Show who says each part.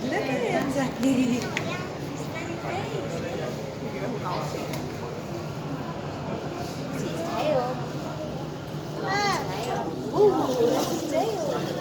Speaker 1: Look at him, Zachary.
Speaker 2: Tail. Ooh, that's his tail.